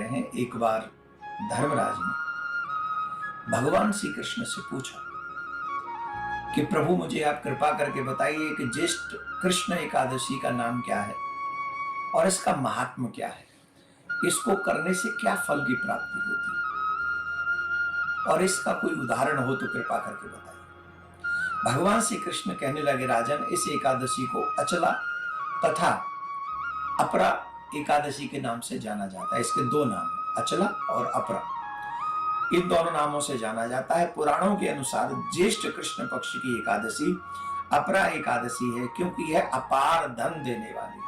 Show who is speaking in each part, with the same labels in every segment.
Speaker 1: रहे हैं, एक बार धर्मराज ने भगवान श्री कृष्ण से पूछा कि प्रभु मुझे आप कृपा करके बताइए कि ज्येष्ठ कृष्ण एकादशी का नाम क्या है और इसका महात्म्य क्या है, इसको करने से क्या फल की प्राप्ति होती है और इसका कोई उदाहरण हो तो कृपा करके बताइए। भगवान श्री कृष्ण कहने लगे, राजन, इस एकादशी को अचला तथा अपरा एकादशी के नाम से जाना जाता है। इसके दो नाम हैं, अचला और अपरा। इन दोनों नामों से जाना जाता है। पुराणों के अनुसार ज्येष्ठ कृष्ण पक्ष की एकादशी अपरा एकादशी है, क्योंकि यह अपार धन देने वाली है।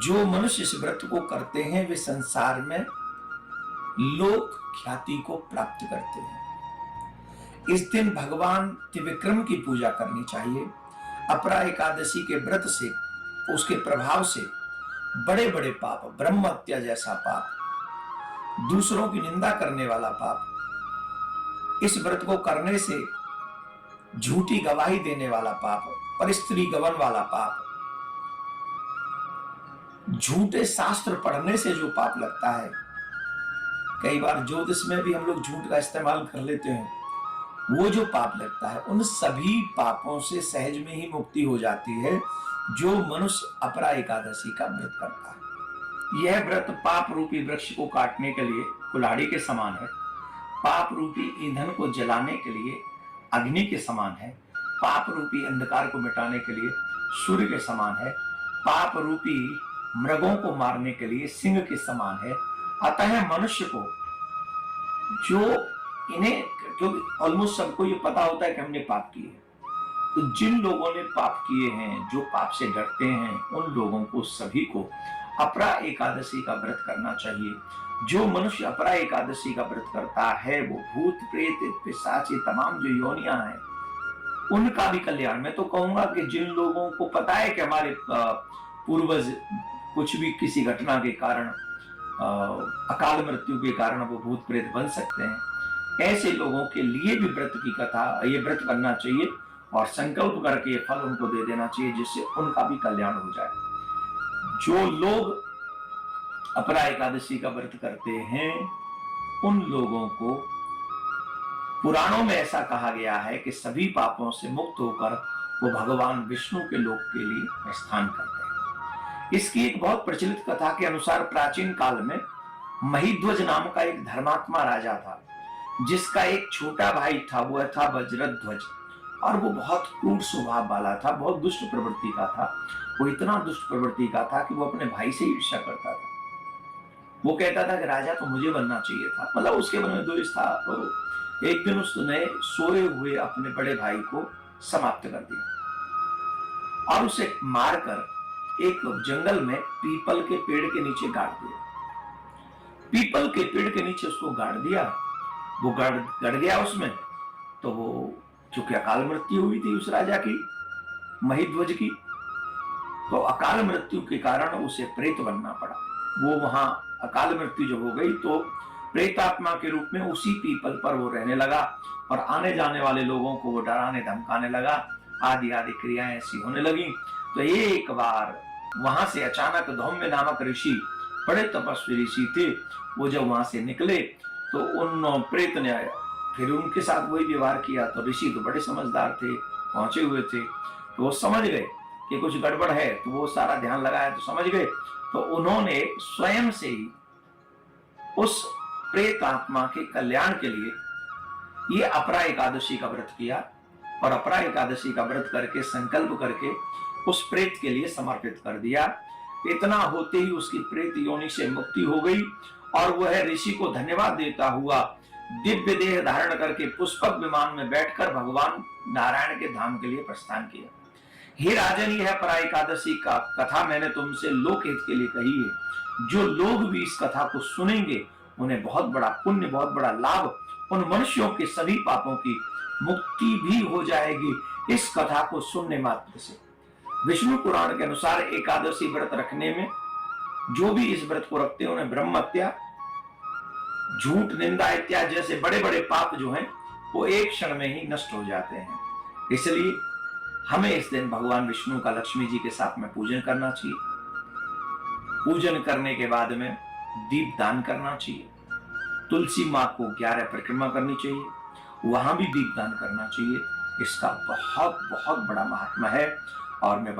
Speaker 1: जो मनुष्य इस व्रत को करते हैं वे संसार में लोक ख्याति को प्राप्त करते हैं। इस दिन भगवान त्रिविक्रम की पूजा करनी चाहिए। अपरा एकादशी के व्रत से, उसके प्रभाव से बड़े बड़े पाप, ब्रह्म हत्या जैसा पाप, दूसरों की निंदा करने वाला पाप, इस व्रत को करने से झूठी गवाही देने वाला पाप, परस्त्री गमन वाला पाप, झूठे शास्त्र पढ़ने से जो पाप लगता है, कई बार ज्योतिष में भी हम लोग झूठ का इस्तेमाल कर लेते हैं, वो जो पाप लगता है, उन सभी पापों से सहज में ही मुक्ति हो जाती है जो मनुष्य अपरा एकादशी का व्रत करता है। यह व्रत पाप रूपी वृक्ष को काटने के लिए कुल्हाड़ी के समान है, पाप रूपी ईंधन को जलाने के लिए अग्नि के समान है, पाप रूपी अंधकार को मिटाने के लिए सूर्य के समान है, पाप रूपी मृगों को मारने के लिए सिंह के समान है। अतः मनुष्य को जो इन्हें, क्योंकि ऑलमोस्ट सबको ये पता होता है कि हमने पाप किए, तो जिन लोगों ने पाप किए हैं, जो पाप से डरते हैं, उन लोगों को सभी को अपरा एकादशी का व्रत करना चाहिए। जो मनुष्य अपरा एकादशी का व्रत करता है वो भूत प्रेत पिशाच, ये तमाम जो योनियां हैं, उनका भी कल्याण। मैं तो कहूंगा कि जिन लोगों को पता है कि हमारे पूर्वज कुछ भी किसी घटना के कारण, अकाल मृत्यु के कारण वो भूत प्रेत बन सकते हैं, ऐसे लोगों के लिए भी व्रत की कथा, ये व्रत करना चाहिए और संकल्प करके फल उनको दे देना चाहिए, जिससे उनका भी कल्याण हो जाए। जो लोग अपरा एकादशी का व्रत करते हैं उन लोगों को पुराणों में ऐसा कहा गया है कि सभी पापों से मुक्त होकर वो भगवान विष्णु के लोक के लिए प्रस्थान करते हैं। इसकी एक बहुत प्रचलित कथा के अनुसार प्राचीन काल में महिध्वज नाम का एक धर्मात्मा राजा था, जिसका एक छोटा भाई था, वो था वज्रध्वज, और वो बहुत क्रूर स्वभाव वाला था, बहुत दुष्ट प्रवृत्ति का था। वो इतना दुष्ट प्रवृत्ति का था कि वो अपने भाई से ईर्ष्या करता था। वो कहता था कि राजा तो मुझे बनना चाहिए था, मतलब उसके मन में द्वेष था। तो एक दिन उसने सोए हुए अपने बड़े भाई को समाप्त कर दिया और उसे मारकर एक जंगल में पीपल के पेड़ के नीचे गाड़ दिया। पीपल के पेड़ के नीचे उसको गाड़ दिया। वो गड़ गया उसमें, तो वो चूंकि अकाल मृत्यु हुई थी उस राजा की, महिध्वज की, तो अकाल मृत्यु के कारण उसे प्रेत बनना पड़ा। वो वहां अकाल मृत्यु जब हो गई तो प्रेतात्मा के रूप में उसी पीपल पर वो रहने लगा और आने जाने वाले लोगों को वो डराने धमकाने लगा। आदि आदि क्रियाएं ऐसी होने लगी। तो एक बार वहां से अचानक धौम्य नामक ऋषि, बड़े तपस्वी ऋषि थे, वो जब वहां से निकले तो उन प्रेत ने फिर उनके साथ वही व्यवहार किया। तो ऋषि तो बड़े समझदार थे, पहुंचे हुए थे, तो वो समझ गए कि कुछ गड़बड़ है, तो वो सारा ध्यान लगाया तो समझ गए। तो उन्होंने स्वयं से ही उस प्रेत आत्मा के कल्याण के लिए ये अपरा एकादशी का व्रत किया और अपरा एकादशी का व्रत करके संकल्प करके उस प्रेत के लिए समर्पित कर दिया। इतना होते ही उसकी प्रेत योनि से मुक्ति हो गई और वह ऋषि को धन्यवाद देता हुआ दिव्य देह धारण करके पुष्पक विमान में बैठकर भगवान नारायण के धाम के लिए प्रस्थान किया। हे राजन, यह अपरा एकादशी का कथा मैंने तुमसे लोक हित के लिए कही है। जो लोग भी इस कथा को सुनेंगे उन्हें बहुत बड़ा पुण्य, बहुत बड़ा लाभ, उन मनुष्यों के सभी पापों की मुक्ति भी हो जाएगी इस कथा को सुनने मात्र से। विष्णु पुराण के अनुसार एकादशी व्रत रखने में जो भी इस व्रत को रखते हैं उन्हें ब्रह्म हत्या, झूठ, निंदा इत्यादि जैसे बड़े बड़े पाप जो हैं वो एक क्षण में ही नष्ट हो जाते हैं। इसलिए हमें इस दिन भगवान विष्णु का लक्ष्मी जी के साथ में पूजन करना चाहिए। पूजन करने के बाद में दीप दान करना चाहिए। तुलसी माँ को 11 परिक्रमा करनी चाहिए, वहां भी दीप दान करना चाहिए। इसका बहुत बहुत बड़ा महात्मा है और मैं